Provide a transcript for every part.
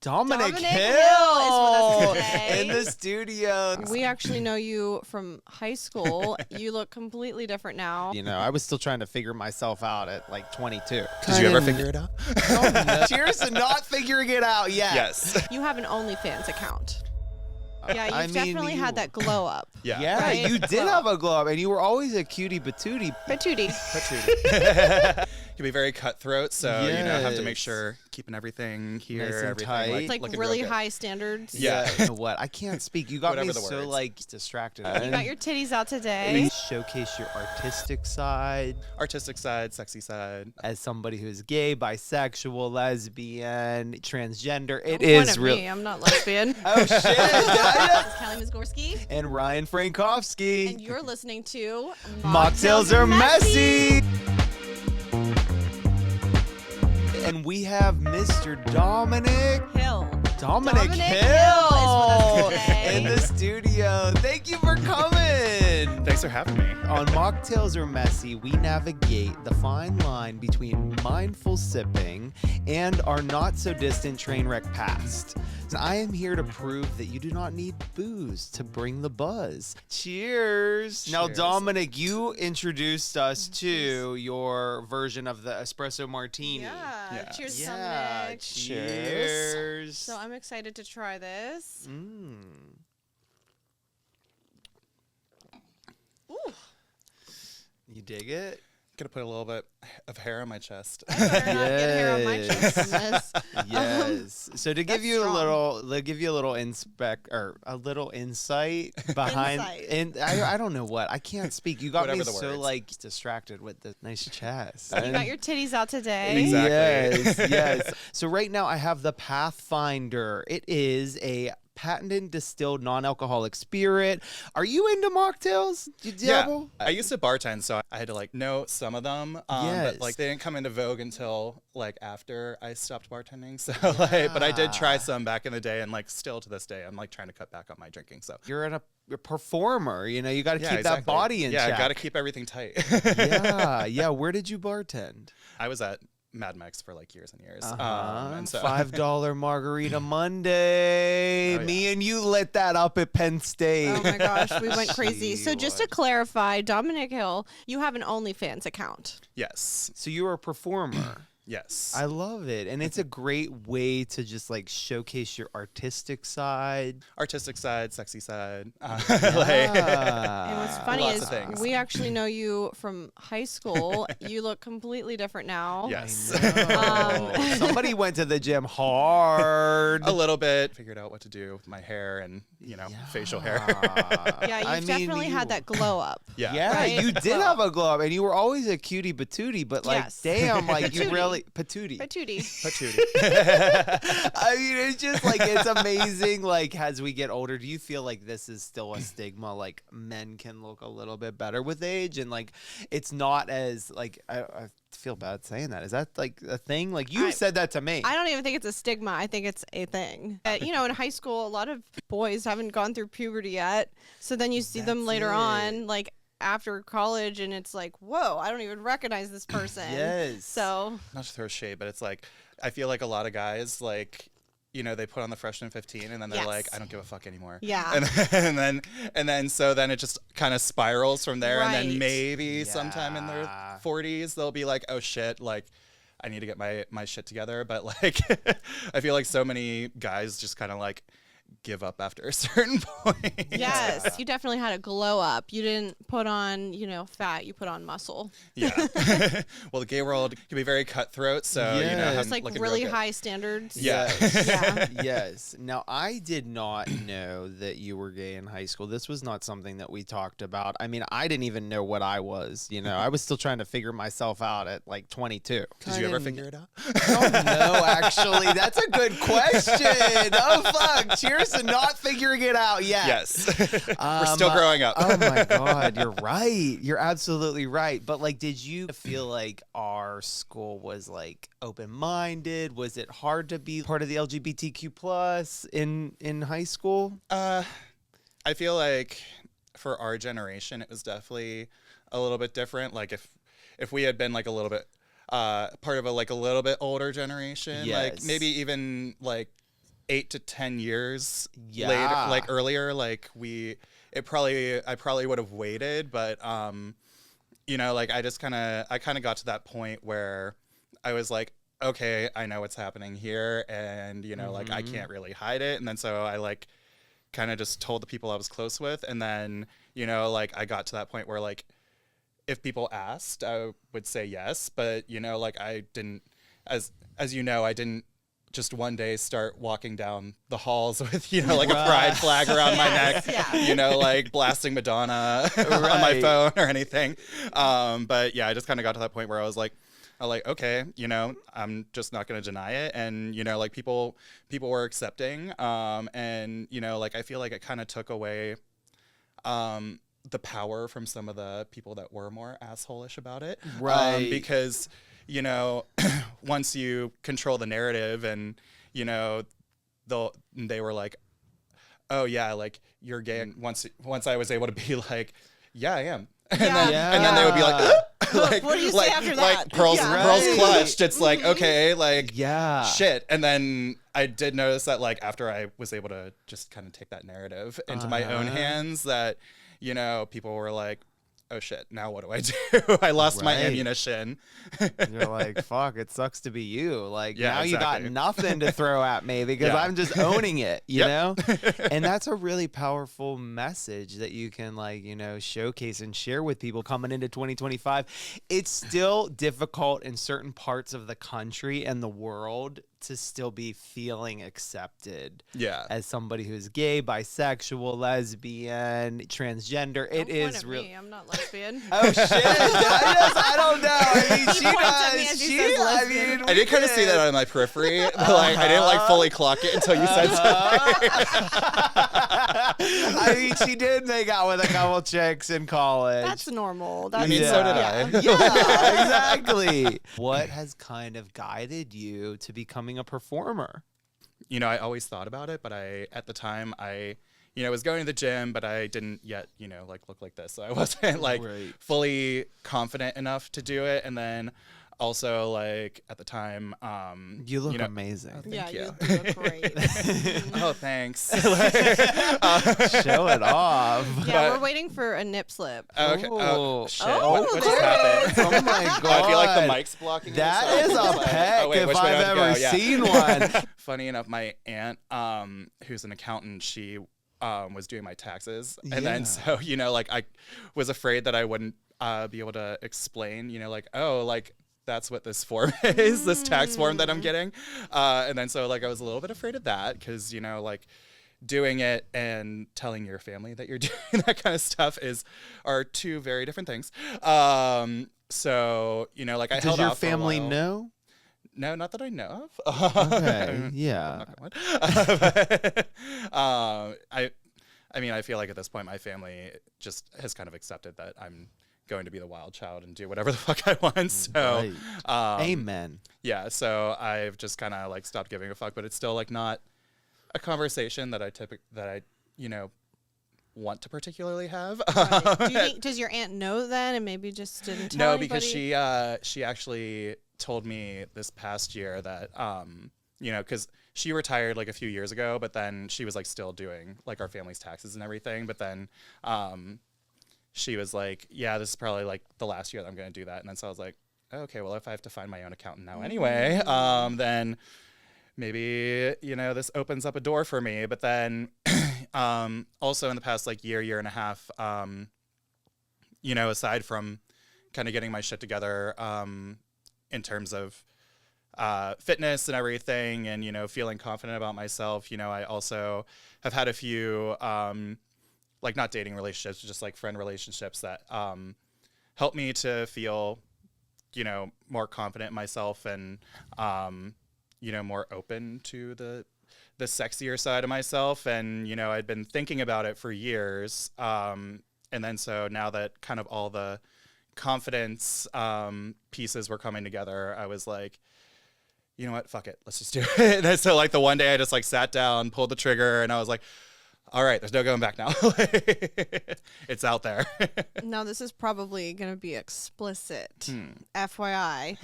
Dominic Hill Hill is with us today. in the studio. We actually know you from high school. You look completely different now. You know, I was still trying to figure myself out at like 22. Did you ever figure it out? Oh, no. Cheers to not figuring it out yet. Yes. You have an OnlyFans account. Yeah, you've I mean, definitely had that glow up. Yeah. Right? You did have a glow up, and you were always a cutie patootie. Patootie. Can be very cutthroat, so you know, have to make Yes. sure keeping everything here, Nice and everything tight. It's like looking really real good. high standards. Yeah. You know what? I can't speak. You got me Whatever the so words. like distracted. You got your titties out today. Please showcase your artistic side Artistic side, sexy side. as somebody who's gay, bisexual, lesbian, transgender. It Don't point is at real. me. I'm not lesbian. Oh shit! This is Kelly Mizgorski, And Ryan Frankowski. and you're listening to Mocktails are messy. And we have Mr. Dominic Hill. Dominic Dominic Hill Hill is with us today. in the studio. Thank you for coming. Thanks for having me. On Mocktails Are Messy, we navigate the fine line between mindful sipping and our not-so-distant train wreck past. So I am here to prove that you do not need booze to bring the buzz. Cheers. Now, Cheers. Dominic, you introduced us to your version of the espresso martini. Yeah. Cheers, Yeah, Dominic. cheers. So I'm excited to try this. Ooh. You dig it? Gonna put a little bit of hair on my chest. I better not get hair on my Yes. chest from this. Yes. So to give That's you strong. a little insight behind, Insight. and I don't know what, I can't speak. You got me Whatever the so words. like distracted with the nice chest. You got your titties out today. Exactly. Yes, yes. So right now I have the Pathfinder. It is a patented distilled non-alcoholic spirit. Are you into mocktails? You dabble? I used to bartend, so I had to like know some of them. Yes. But like they didn't come into vogue until like after I stopped bartending. So like, but I did try some back in the day, and like still to this day, I'm like trying to cut back on my drinking. So You're a performer. You know, you got to keep that exactly. body in check. Yeah, I got to keep everything tight. Yeah. Where did you bartend? I was at Mad Max for like years and years. And so $5 Margarita Monday. Oh, yeah. Me and you lit that up at Penn State. Oh my gosh, we went crazy. So just to What? clarify, Dominic Hill, you have an OnlyFans account. yes, So you were a performer. yes. I love it. And it's a great way to just like showcase your artistic side. Artistic side, sexy side. And Yeah. what's funny lots is of things. we actually know you from high school. You look completely different now. Yes. Somebody went to the gym hard. A little bit. Figured out what to do with my hair and, you know, facial hair. Yeah, you've definitely had that glow up. Yeah. Yeah, Right? you did have a glow up, and you were always a cutie patootie, but like, Yes. damn, like you Patootie. really patootie. Patootie. Patootie. I mean, it's just like it's amazing. Like as we get older, do you feel like this is still a stigma? Like men can look a little bit better with age, and like it's not as like I feel bad saying that. Is that like a thing? Like you said that to me. I don't even think it's a stigma. I think it's a thing. You know, in high school, a lot of boys haven't gone through puberty yet. So then you see them That's later it. on, like after college, and it's like, whoa, I don't even recognize this person. Yes. So Not to throw shade, but it's like, I feel like a lot of guys, like, you know, they put on the freshman 15 and then they're Yes. like, I don't give a fuck anymore. Yeah. And then so then it just kind of spirals from there. And Right. then maybe sometime in their Yeah. 40s, they'll be like, oh shit, like, I need to get my shit together. But like, I feel like so many guys just kind of like give up after a certain point. yes, you definitely had a glow up. You didn't put on, you know, fat. You put on muscle. Yeah. Well, the gay world can be very cutthroat. So, you know, Yeah. It's I'm like looking really real good. high standards. Yeah. Yeah. Yes. Now, I did not know that you were gay in high school. This was not something that we talked about. I mean, I didn't even know what I was. You know, I was still trying to figure myself out at like 22. Did you ever figure it out? Oh, no, actually. That's a good question. Oh, fuck. Cheers to not figuring it out yet. Yes. We're still growing up. Oh, my God. You're right. You're absolutely right. But, like, did you feel like our school was, like, open-minded? Was it hard to be part of the LGBTQ plus in high school? I feel like for our generation, it was definitely a little bit different. Like if we had been like a little bit part of a little bit older generation, like Yes. maybe even like 8 to 10 years Yeah. later, like earlier, like I probably would have waited, but you know, like I kind of got to that point where I was like, okay, I know what's happening here, and you know, like I can't really hide it. And then so I like kind of just told the people I was close with, and then you know, like I got to that point where like if people asked, I would say yes, but you know, like I didn't, as you know, I didn't just one day start walking down the halls with, you know, like a pride flag around my neck, you know, like blasting Madonna on my phone or anything. But yeah, I just kind of got to that point where I was like, okay, you know, I'm just not going to deny it. And, you know, like people were accepting. And, you know, like I feel like it kind of took away the power from some of the people that were more asshole-ish about it. Right. Because, you know, once you control the narrative and, you know, they were like, oh yeah, like you're gay. And once I was able to be like, yeah, I am. And then they would be like, like, what do you say after that? Like pearls clutched. It's like, okay, like, yeah, shit. And then I did notice that like after I was able to just kind of take that narrative into my own hands, that, you know, people were like, oh shit, now what do I do? I lost my ammunition. You're like, fuck, it sucks to be you. Like, Yeah, now you got exactly. nothing to throw at me because I'm just owning it, you know? And that's a really powerful message that you can, like, you know, showcase and share with people coming into 2025. It's still difficult in certain parts of the country and the world to still be feeling accepted as somebody who's gay, bisexual, lesbian, transgender. Don't it point is at real. me. I'm not lesbian. Oh shit! I don't know. I mean, she points at me as does. she says I lesbian. mean, I did kind of see that on my periphery, but like I didn't like fully clock it until you said something. I mean, she did make out with a couple chicks in college. That's normal. I mean, so did I. Yeah, exactly. What has kind of guided you to becoming a performer? You know, I always thought about it, but at the time, you know, was going to the gym, but I didn't yet, you know, like look like this. So I wasn't like fully confident enough to do it. And then also like at the time, you look you know, amazing. Oh, thank you. You look great. Oh, thanks. Show it off. Yeah, we're waiting for a nip slip. Okay. Oh, shit. Oh, what just there it happened? Oh my god. I feel like the mic's blocking. That is a peck oh, wait, if which way I've do I ever go? Yeah. seen one. Funny enough, my aunt, who's an accountant, she was doing my taxes, and then so you know, like I was afraid that I wouldn't be able to explain, you know, like, oh, like that's what this form is, this tax form that I'm getting, and then so like I was a little bit afraid of that because, you know, like doing it and telling your family that you're doing that kind of stuff are two very different things. So you know, like I held off Does your family for a while. know? No, not that I know of. Okay, yeah. I mean, I feel like at this point, my family just has kind of accepted that I'm going to be the wild child and do whatever the fuck I want. So, amen. Yeah, so I've just kind of like stopped giving a fuck, but it's still like not a conversation that I you know, want to particularly have. Right. Do you think, does your aunt know then and maybe just didn't tell anybody? Because she actually told me this past year that you know, because she retired like a few years ago, but then she was like still doing like our family's taxes and everything, but then she was like, yeah, this is probably like the last year that I'm going to do that. And then so I was like, okay, well, if I have to find my own accountant now anyway, then maybe, you know, this opens up a door for me. But then also in the past like year and a half, you know, aside from kind of getting my shit together in terms of fitness and everything and, you know, feeling confident about myself, you know, I also have had a few like not dating relationships, just like friend relationships that help me to feel, you know, more confident in myself and, you know, more open to the sexier side of myself. And, you know, I'd been thinking about it for years. And then so now that kind of all the confidence pieces were coming together, I was like, you know what, fuck it, let's just do it. And so like the one day I just like sat down, pulled the trigger, and I was like, all right, there's no going back now. It's out there. Now, this is probably going to be explicit. FYI.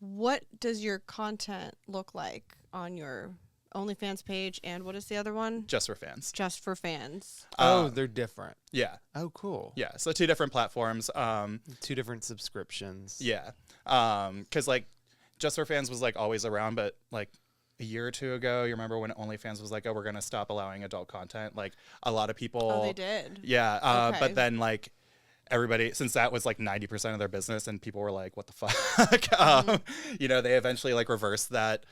What does your content look like on your OnlyFans page, and what is the other one? Just for Fans. Just for Fans. They're different. Yeah. Oh, cool. Yeah. So 2 different platforms. 2 different subscriptions. Yeah. Because like Just for Fans was like always around, but like a year or 2 ago, you remember when OnlyFans was like, oh, we're going to stop allowing adult content. Like a lot of people. Oh, they did. Yeah. Okay. But then like everybody, since that was like 90% of their business and people were like, what the fuck? You know, they eventually like reversed that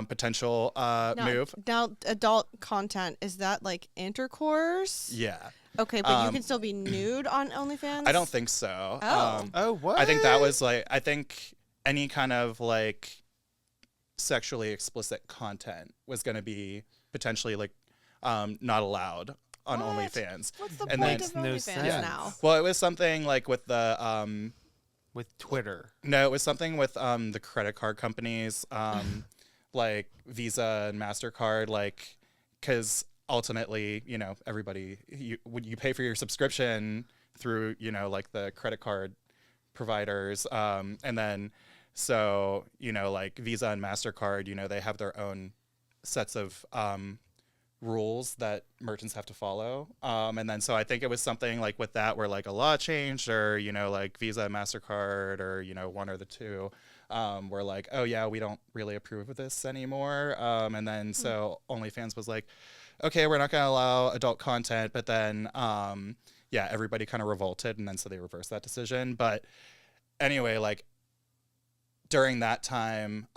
potential move. Now, adult content, is that like intercourse? Yeah. Okay, but you can still be nude on OnlyFans? I don't think so. Oh. What? I think that was like, I think any kind of like sexually explicit content was going to be potentially like not allowed on What? OnlyFans. What's the And point then- of Makes no OnlyFans sense. now? Well, it was something like with the With Twitter. no, it was something with the credit card companies, like Visa and MasterCard, like because ultimately, you know, everybody when you pay for your subscription through, you know, like the credit card providers, and then so you know, like Visa and MasterCard, you know, they have their own sets of rules that merchants have to follow, and then so I think it was something like with that where like a law changed, or you know, like Visa and MasterCard, or you know, one or the two were like, oh yeah, we don't really approve of this anymore, and then so OnlyFans was like, okay, we're not going to allow adult content, but then yeah, everybody kind of revolted, and then so they reversed that decision. But anyway, like during that time,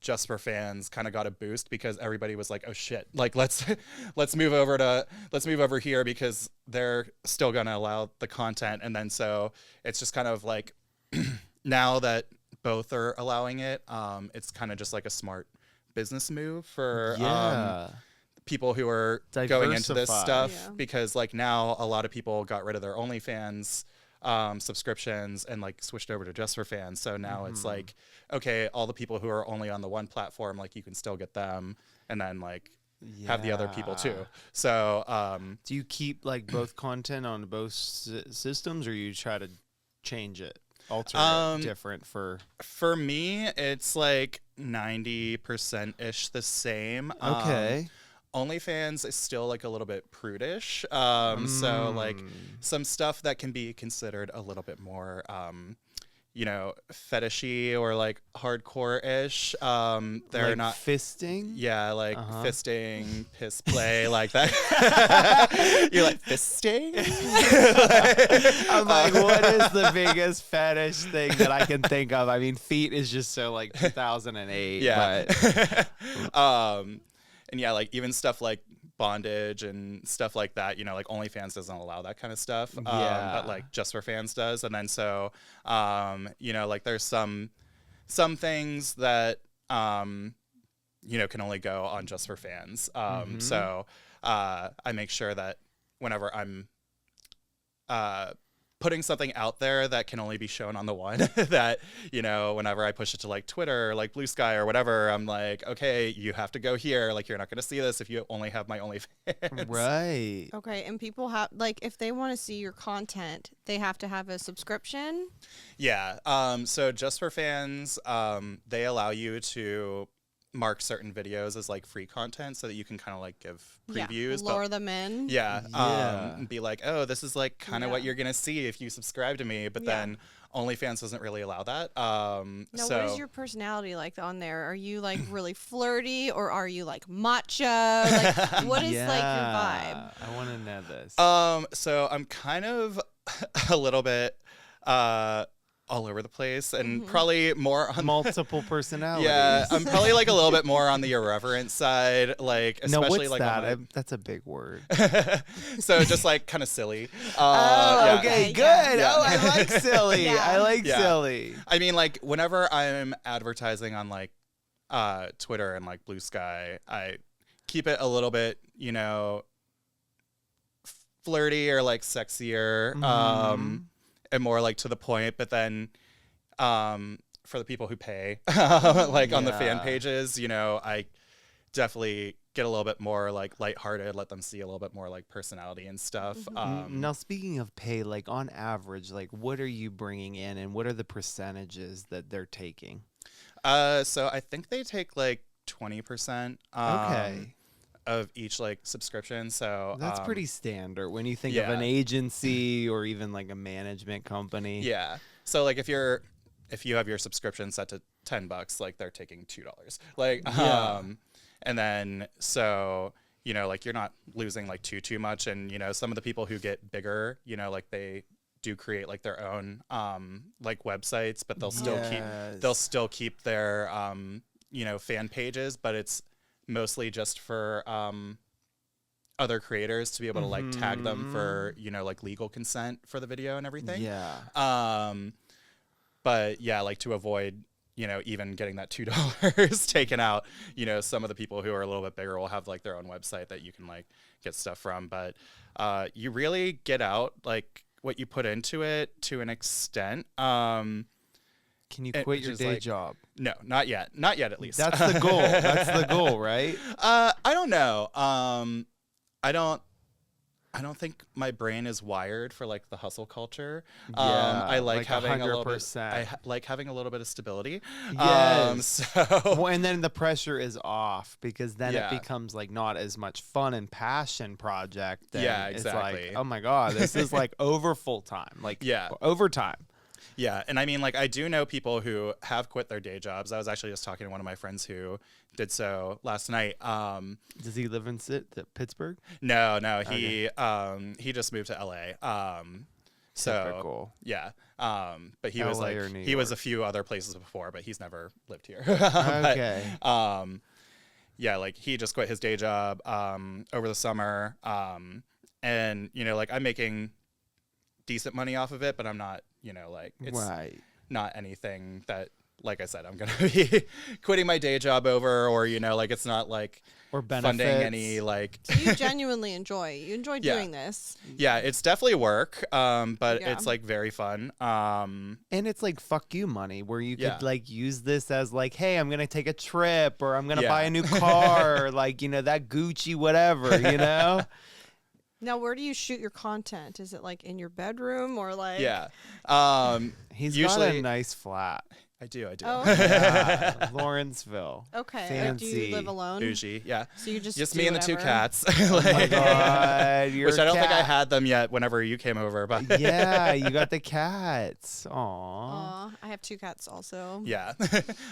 Just for Fans kind of got a boost because everybody was like, oh shit, like let's move over here because they're still going to allow the content. And then so it's just kind of like now that both are allowing it, it's kind of just like a smart business move for people who are going into this Diversify. stuff, Yeah. because like now a lot of people got rid of their OnlyFans subscriptions and like switched over to Just for Fans. So now it's like, okay, all the people who are only on the one platform, like you can still get them, and then like have the other people too. So Do you keep like both content on both systems, or you try to change it, alter it different for? for me, it's like 90% ish the same. Okay. OnlyFans is still like a little bit prudish. So like some stuff that can be considered a little bit more, you know, fetishy or like hardcore-ish. They're like not fisting. Yeah, like fisting, piss play, like that. You're like, fisting? I'm like, what is the biggest fetish thing that I can think of? I mean, feet is just so like 2008. Yeah. But And yeah, like even stuff like bondage and stuff like that, you know, like OnlyFans doesn't allow that kind of stuff. But like Just for Fans does. And then so, you know, like there's some things that, you know, can only go on Just for Fans. So I make sure that whenever I'm putting something out there that can only be shown on the one, that, you know, whenever I push it to like Twitter or like Blue Sky or whatever, I'm like, okay, you have to go here. Like, you're not going to see this if you only have my OnlyFans. right. Okay, and people have, like, if they want to see your content, they have to have a subscription? Yeah. So Just for Fans, they allow you to mark certain videos as like free content so that you can kind of like give previews. Yeah, lure them in. Yeah. Yeah. And be like, oh, this is like kind of what you're going to see if you subscribe to me. But then OnlyFans doesn't really allow that. Now, So what is your personality like on there? Are you like really flirty, or are you like macho? Like, what is like your vibe? I want to know this. So I'm kind of a little bit all over the place, and probably more on Multiple personalities. yeah, I'm probably like a little bit more on the irreverent side, like No, especially what's like that? on That's a big word. so just like kind of silly. Oh, yeah. okay, good. Yeah. Oh, I like silly. Yeah. I like Yeah. silly. I mean, like whenever I'm advertising on like Twitter and like Blue Sky, I keep it a little bit, you know, flirty or like sexier, and more like to the point. But then for the people who pay, like on the fan Yeah. pages, you know, I definitely get a little bit more like lighthearted, let them see a little bit more like personality and stuff. Now, speaking of pay, like on average, like what are you bringing in, and what are the percentages that they're taking? So I think they take like 20%. Okay. Of each like subscription. So That's pretty standard when you think of yeah. an agency or even like a management company. Yeah. So like if you have your subscription set to $10, like they're taking $2. Like Yeah. and then so you know like you're not losing like too much, and you know some of the people who get bigger, you know, like they do create like their own like websites, but they'll still keep their you know, fan pages, but it's mostly just for other creators to be able to like tag them for, you know, like legal consent for the video and everything. Yeah. But yeah, like to avoid, you know, even getting that $2 taken out, you know, some of the people who are a little bit bigger will have like their own website that you can like get stuff from. But you really get out like what you put into it to an extent. Can you quit your day job? No, not yet. Not yet, at least. That's the goal. That's the goal, right? I don't know. I don't think my brain is wired for like the hustle culture. I like having 100%. a little bit. Like having a little bit of stability. Yes. So Well, and then the pressure is off because then Yeah. it becomes like not as much fun and passion project. Then Yeah, It's exactly. like, oh my God, this is like over full time. Like Yeah. overtime. Yeah, and I mean, like, I do know people who have quit their day jobs. I was actually just talking to one of my friends who did so last night. Does he live in Pittsburgh? No, he just moved to LA. So Typical. yeah, but he was LA like or New he was a York? few other places before, but he's never lived here. Okay. But, yeah, like he just quit his day job over the summer, and you know, like I'm making decent money off of it, but I'm not, you know, like it's Right. not anything that, like I said, I'm gonna be quitting my day job over, or you know, like it's not like Or benefits. funding any like. So you genuinely enjoy Yeah. doing this. Yeah, it's definitely work, but Yeah. it's like very fun. And it's like fuck you money where you Yeah. could like use this as like, hey, I'm gonna take a trip or I'm gonna Yeah. buy a new car or like, you know, that Gucci whatever, you know? Now, where do you shoot your content? Is it like in your bedroom or like? Yeah, He's usually got a nice flat. I do. Oh, okay. Yeah, Lawrenceville. Okay. Like, do you Fancy. live alone? Bougie, yeah. So you just Just do me and the two whatever? cats. Oh my God, you're Which I a don't think I cat. had them yet. Whenever you came over, but Yeah, you got the cats. Aw. Aw, I have two cats also. yeah,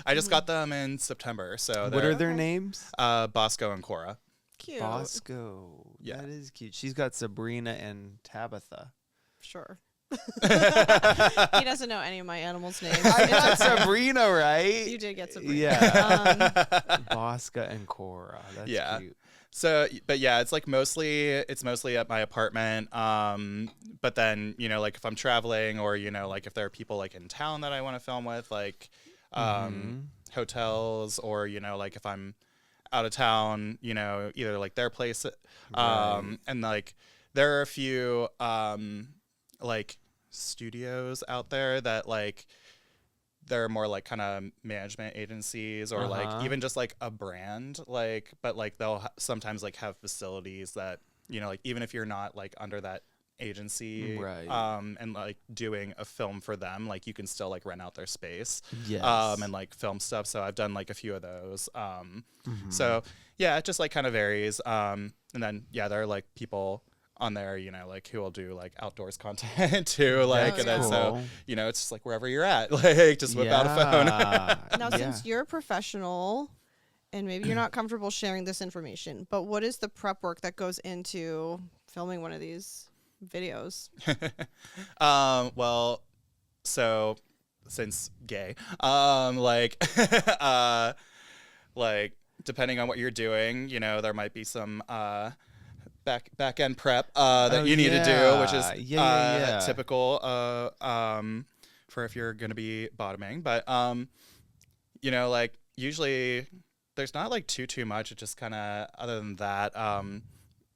I just got them in September. So What are they're their Okay. names? Bosco and Cora. Cute. Bosco. Yeah. That is cute. She's got Sabrina and Tabitha. Sure. He doesn't know any of my animals' names. I got Sabrina, right? You did get Sabrina. Yeah. Bosco and Cora. That's Yeah. cute. So, but yeah, it's like mostly at my apartment. But then, you know, like if I'm traveling or, you know, like if there are people like in town that I want to film with, like, hotels or, you know, like if I'm out of town, you know, either like their place, Right. and like there are a few, like studios out there that like, they're more like kind of management agencies or like even just like a brand, like, but like they'll sometimes like have facilities that, you know, like even if you're not like under that agency, Right. And like doing a film for them, like you can still like rent out their space, Yes. and like film stuff. So I've done like a few of those. So yeah, it just like kind of varies. And then yeah, there are like people on there, you know, like who will do like outdoors content too, like, That's and then so, cool. you know, it's just like wherever you're at, like just whip out a phone. Now, Yeah. since you're a professional, and maybe you're not comfortable sharing this information, but what is the prep work that goes into filming one of these videos? Well, so since gay, like, like depending on what you're doing, you know, there might be some, back end prep that you need to do, which is Yeah. typical for if you're gonna be bottoming. But you know, like usually there's not like too much. It just kind of, other than that,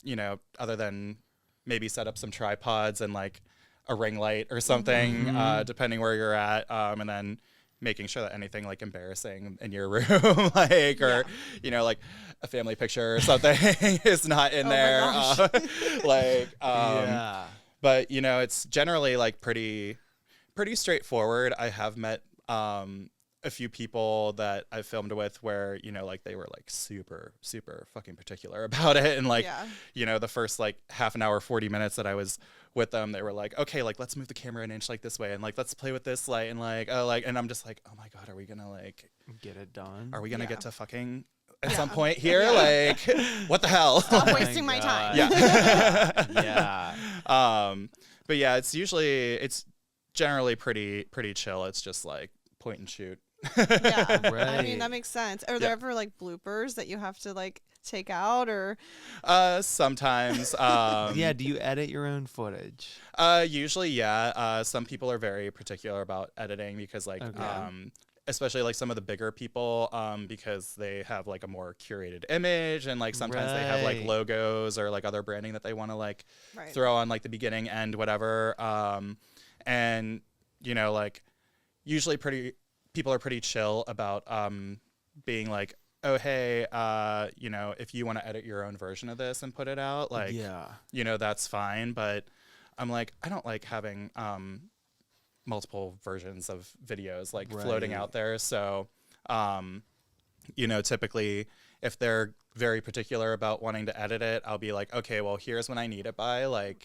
you know, other than maybe set up some tripods and like a ring light or something, depending where you're at, and then making sure that anything like embarrassing in your room, like, or, you know, like a family picture or something is not in Oh my there. gosh. Like, Yeah. but you know, it's generally like pretty straightforward. I have met, a few people that I filmed with where, you know, like they were like super, super fucking particular about it. And like, you know, the first like half an hour, 40 minutes that I was with them, they were like, okay, like let's move the camera an inch like this way. And like, let's play with this light. And like, oh, like, and I'm just like, oh my God, are we going to like get it done? Are we going to get to fucking at some point here? Like, what the hell? Stop wasting my time. Yeah. But yeah, it's generally pretty chill. It's just like point and shoot. Yeah, Right. I mean that makes sense. Are there ever like bloopers that you have to like take out or? Sometimes. Yeah. Do you edit your own footage? Usually, yeah. Some people are very particular about editing because like especially like some of the bigger people, because they have like a more curated image and like sometimes they have like logos or like other branding that they want to like throw on like the beginning, end, whatever. And you know, like usually people are pretty chill about being like, oh hey, you know, if you want to edit your own version of this and put it out, like you know, that's fine. But I'm like, I don't like having multiple versions of videos like floating out there. So you know, typically if they're very particular about wanting to edit it, I'll be like, okay, well, here's when I need it by, like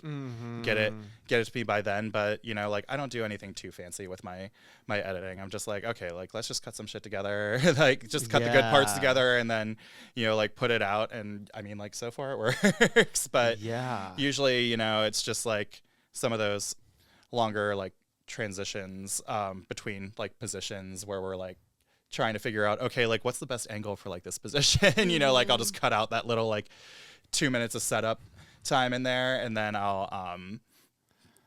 get it to me by then. But you know, like I don't do anything too fancy with my editing. I'm just like, okay, like let's just cut some shit together, like just cut the good parts together and then, you know, like put it out. And I mean, like so far it works, but usually, you know, it's just like some of those longer like transitions between like positions where we're like trying to figure out, okay, like what's the best angle for like this position. You know, like I'll just cut out that little like 2 minutes of setup time in there and then I'll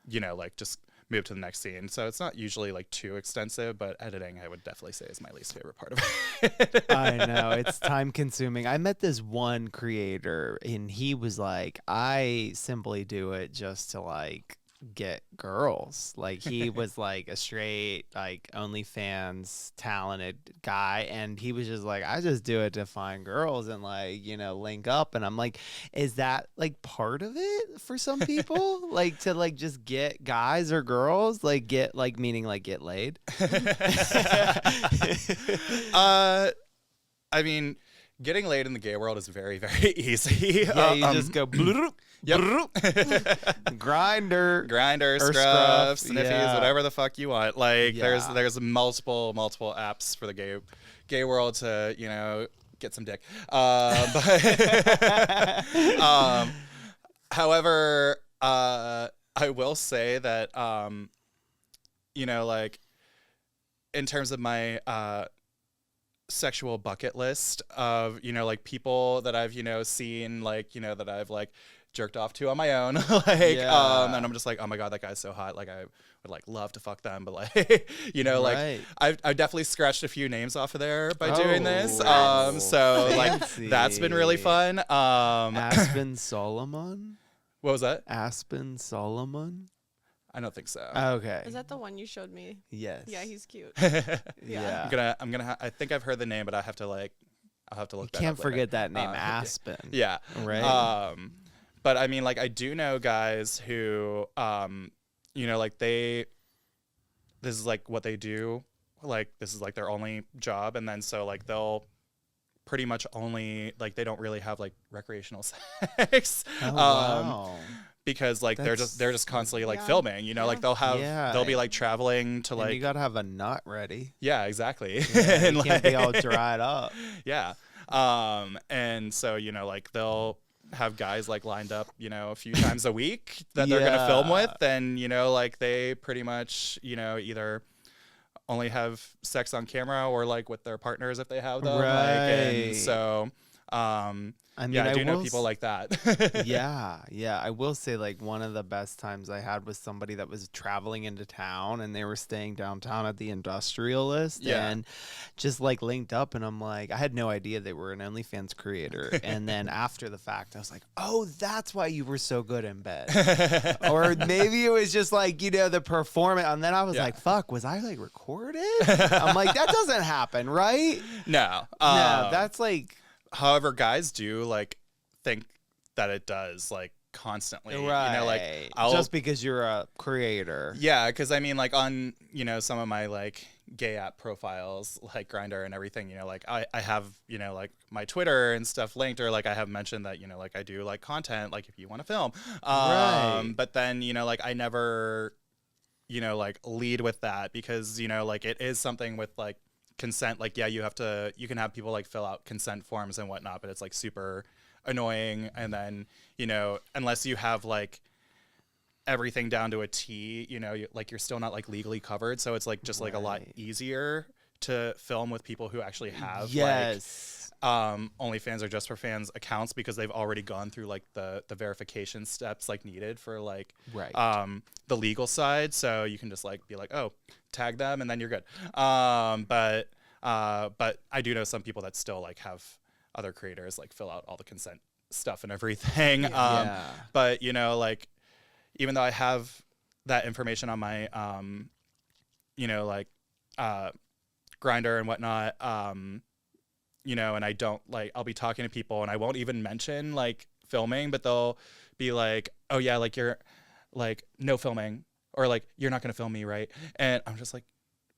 you know, like just move to the next scene. So it's not usually like too extensive, but editing I would definitely say is my least favorite part of it. I know, it's time consuming. I met this one creator and he was like, I simply do it just to like get girls. Like he was like a straight like OnlyFans talented guy and he was just like, I just do it to find girls and like, you know, link up. And I'm like, is that like part of it for some people? Like to like just get guys or girls, like get like meaning like get laid? I mean, getting laid in the gay world is very, very easy. Yeah, you just go bloop, bloop. grinder, scruff, sniffies, whatever the fuck you want. Like there's multiple apps for the gay world to, you know, get some dick. But however, I will say that you know, like in terms of my sexual bucket list of, you know, like people that I've, you know, seen, like, you know, that I've like jerked off to on my own, like and I'm just like, oh my God, that guy's so hot, like I would like love to fuck them, but like you know, like I've definitely scratched a few names off of there by doing this. So like that's been really fun. Aspen Solomon. What was that? Aspen Solomon? I don't think so. Okay. Is that the one you showed me? Yes. Yeah, he's cute. Yeah. I'm gonna I think I've heard the name, but I'll have to look that Can't up forget later. that name, Aspen. Yeah. Right. But I mean, like I do know guys who you know, like this is like what they do, like this is like their only job, and then so like they'll pretty much only like they don't really have like recreational sex. Wow. Because like they're just constantly like filming, you know, like they'll be like traveling to like, you gotta have a nut ready. Yeah, exactly. And you can't be all dried up. Yeah. And so, you know, like they'll have guys like lined up, you know, a few times a week that they're gonna film with, and you know, like they pretty much, you know, either only have sex on camera or like with their partners if they have them. Like, and so I mean, I do know people like that. Yeah. I will say, like, one of the best times I had was somebody that was traveling into town and they were staying downtown at the Industrialist and just like linked up. And I'm like, I had no idea they were an OnlyFans creator. And then after the fact, I was like, oh, that's why you were so good in bed. Or maybe it was just like, you know, the performance. And then I was like, fuck, was I like recorded? I'm like, that doesn't happen, right? No, that's like. However, guys do like think that it does, like constantly, right? You know, like just because you're a creator. Yeah, because I mean, like on, you know, some of my like gay app profiles like Grindr and everything, you know, like I have, you know, like my Twitter and stuff linked, or like I have mentioned that, you know, like I do like content, like if you want to film. Right. But then, you know, like I never, you know, like lead with that because, you know, like it is something with like consent. Like, yeah, you can have people like fill out consent forms and whatnot, but it's like super annoying. And then, you know, unless you have like everything down to a T, you know, you're still not like legally covered. So it's like just like a lot easier to film with people who actually have OnlyFans or Just for Fans accounts because they've already gone through like the verification steps like needed for like the legal side. So you can just like be like, oh, tag them and then you're good. But I do know some people that still like have other creators like fill out all the consent stuff and everything. But you know, like even though I have that information on my you know, like Grindr and whatnot, you know, and I don't like, I'll be talking to people and I won't even mention like filming, but they'll be like, oh yeah, like you're like no filming, or like you're not gonna film me, right? And I'm just like,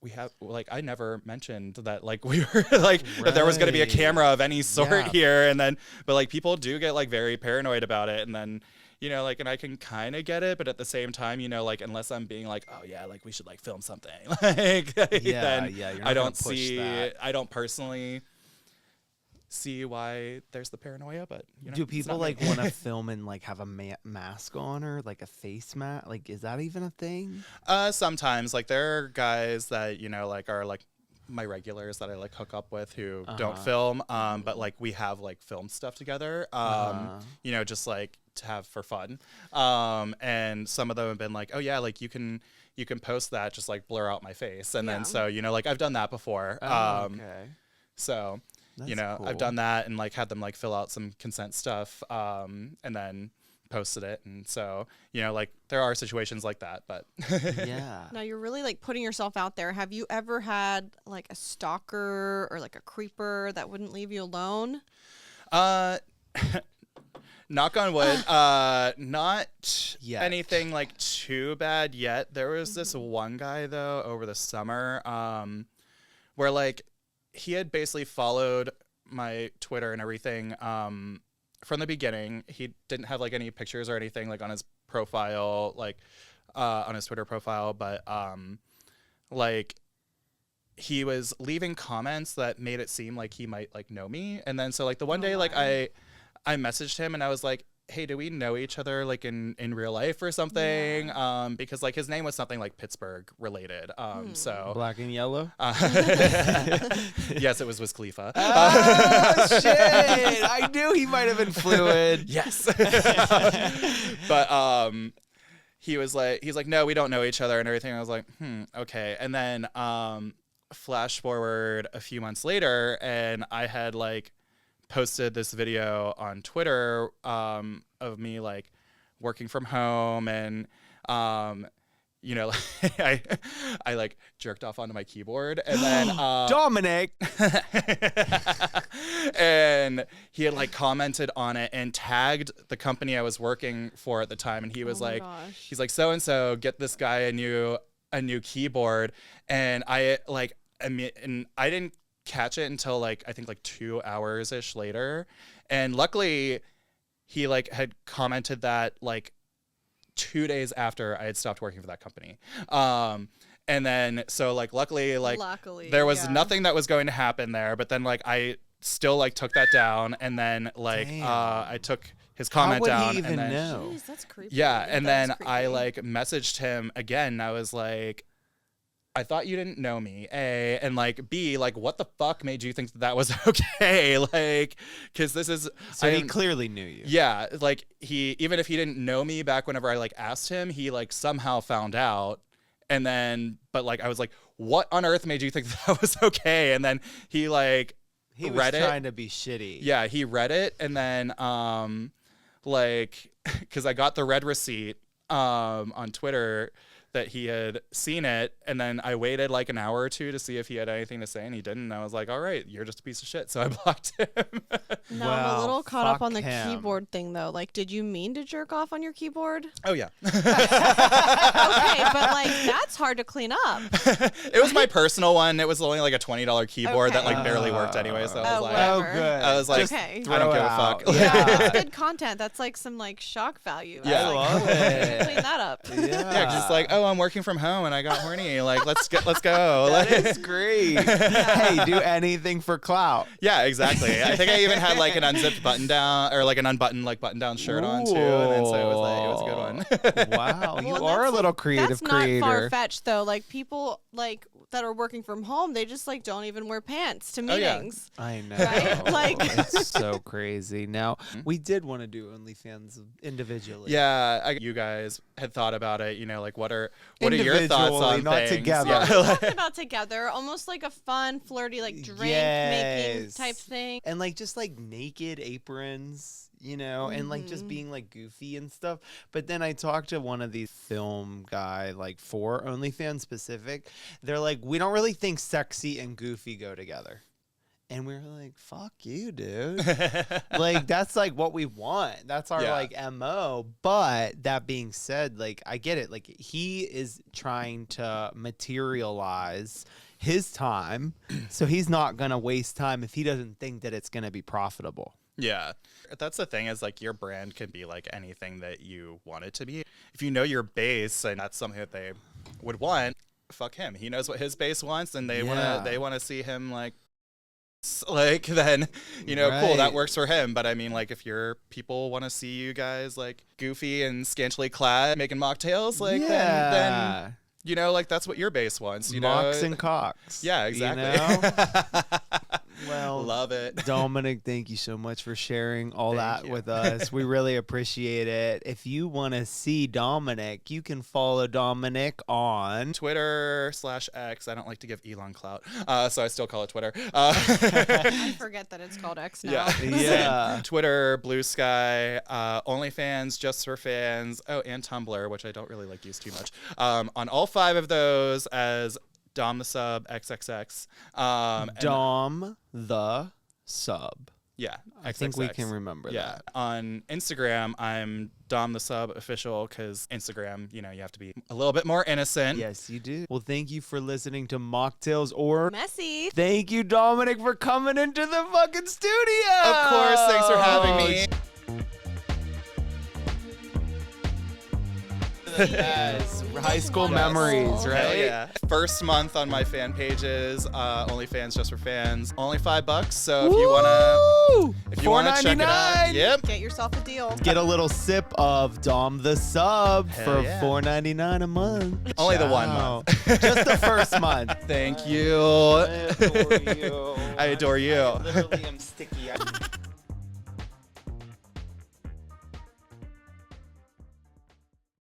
we have like, I never mentioned that like we were like that there was going to be a camera of any sort here. And then, but like people do get like very paranoid about it. And then, you know, like, and I can kind of get it, but at the same time, you know, like, unless I'm being like, oh yeah, like we should like film something, like, then I don't personally see why there's the paranoia, but you know, do people like want to film and like have a mask on or like a face mask? Like, is that even a thing? Sometimes like there are guys that, you know, like are like my regulars that I like hook up with who don't film, but like we have like film stuff together, you know, just like to have for fun, and some of them have been like, oh yeah, like you can post that, just like blur out my face, and then so, you know, like I've done that before. So that's, you know, cool. I've done that and like had them like fill out some consent stuff, and then posted it. And so, you know, like there are situations like that, but Now you're really like putting yourself out there. Have you ever had like a stalker or like a creeper that wouldn't leave you alone? Knock on wood, not yet. Anything like too bad yet. There was this one guy though over the summer, where like he had basically followed my Twitter and everything from the beginning. He didn't have like any pictures or anything like on his profile, like on his Twitter profile, but like he was leaving comments that made it seem like he might like know me. And then so like the one day like I messaged him and I was like, hey, do we know each other like in real life or something? Because like his name was something like Pittsburgh related. So Black and Yellow. Yes, it was Wiz Khalifa. Oh shit! I knew he might have been fluid. Yes. But he's like, no, we don't know each other and everything. I was like, okay. And then flash forward a few months later, and I had like posted this video on Twitter of me like working from home, and you know, I like jerked off onto my keyboard, and then Dominic and he had like commented on it and tagged the company I was working for at the time, and he was like, he's like, so and so, get this guy a new keyboard. And I didn't catch it until like I think like 2 hours ish later, and luckily he like had commented that like 2 days after I had stopped working for that company, and then so like luckily there was nothing that was going to happen there, but then like I still like took that down, and then like I took his comment down. How would he even know? Jeez, that's creepy. Yeah, and then I like messaged him again. I was like, I thought you didn't know me, A, and like B, like what the fuck made you think that was okay? Like, because this is he clearly knew you. Yeah, like he, even if he didn't know me back whenever I like asked him, he like somehow found out, and then but like I was like, what on earth made you think that was okay? And then he like he read was trying to be shitty. Yeah, he read it, and then like because I got the red receipt on Twitter that he had seen it, and then I waited like an hour or two to see if he had anything to say, and he didn't. And I was like, all right, you're just a piece of shit. So I blocked him. No, I'm a little caught up on the him. keyboard thing though. Like, did you mean to jerk off on your keyboard? Oh yeah. Okay, but like that's hard to clean up. It was my personal one. It was only like a $20 keyboard that Okay. like barely worked anyway. So I was like, whatever. Oh, good. I was like, Okay. I don't give a fuck. Yeah, that's good content. That's like some like shock value. Yeah. That's, I like, love cool. it. Clean that up. Yeah, just like, oh, I'm working from home and I got horny. Like, let's go. That is great. Hey, do anything for clout. Yeah, exactly. I think I even had like an unzipped button down or like an unbuttoned like button down shirt on too, and then so it was a good one. Wow, you Well, are a that's, little like, creative that's creator. not far fetched though. Like people like that are working from home, they just like don't even wear pants to Oh, yeah. meetings. I know. Right? Like- it's so crazy. Now, we did want to do OnlyFans individually. Yeah, you guys had thought about it. You know, like what are your thoughts Individually, on not things? together. Yeah. We talked about together, almost like a fun, flirty, like drink making Yes. type thing. And like just like naked aprons, you know, and like just being like goofy and stuff. But then I talked to one of these film guy, like for OnlyFans specific. They're like, we don't really think sexy and goofy go together. And we were like, fuck you, dude. Like, that's like what we want. That's our Yeah. like MO. But that being said, like, I get it. Like, he is trying to materialize his time. So he's not going to waste time if he doesn't think that it's going to be profitable. Yeah. That's the thing is like your brand can be like anything that you want it to be. If you know your base and that's something that they would want, fuck him. He knows what his base wants and they Yeah. want to see him like then, you know, cool, that Right. works for him. But I mean, like if your people want to see you guys like goofy and scantily clad making mocktails, like then you know, like that's what your base wants, you Mocks know. and cocks. Yeah, exactly. You know? Well, Love it. Dominic, thank you so much for sharing all Thank that you. with us. We really appreciate it. If you want to see Dominic, you can follow Dominic on Twitter/X. I don't like to give Elon clout, so I still call it Twitter. I forget that it's called X now. Yeah. Yeah. Twitter, Blue Sky, OnlyFans, Just for Fans, and Tumblr, which I don't really like use too much. On all 5 of those as Dom the Sub XXX. And- Dom the Sub. yeah, I think we XXX. can remember Yeah. that. On Instagram, I'm Dom the Sub official because Instagram, you know, you have to be a little bit more innocent. Yes, you do. Well, thank you for listening to Mocktails, or Messy. thank you, Dominic, for coming into the fucking studio. Of course, thanks for having me. Yes, high school Yes. memories, Hell right? Yeah. First month on my fan pages, OnlyFans Just for Fans, only $5. So if you wanna check it out, $4.99. yep. Get yourself a deal. Get a little sip of Dom the Sub Hell for yeah. $4.99 a month. Only the 1 Ciao. month. Just the first month. Thank you. I adore you. I adore you. I literally am sticky.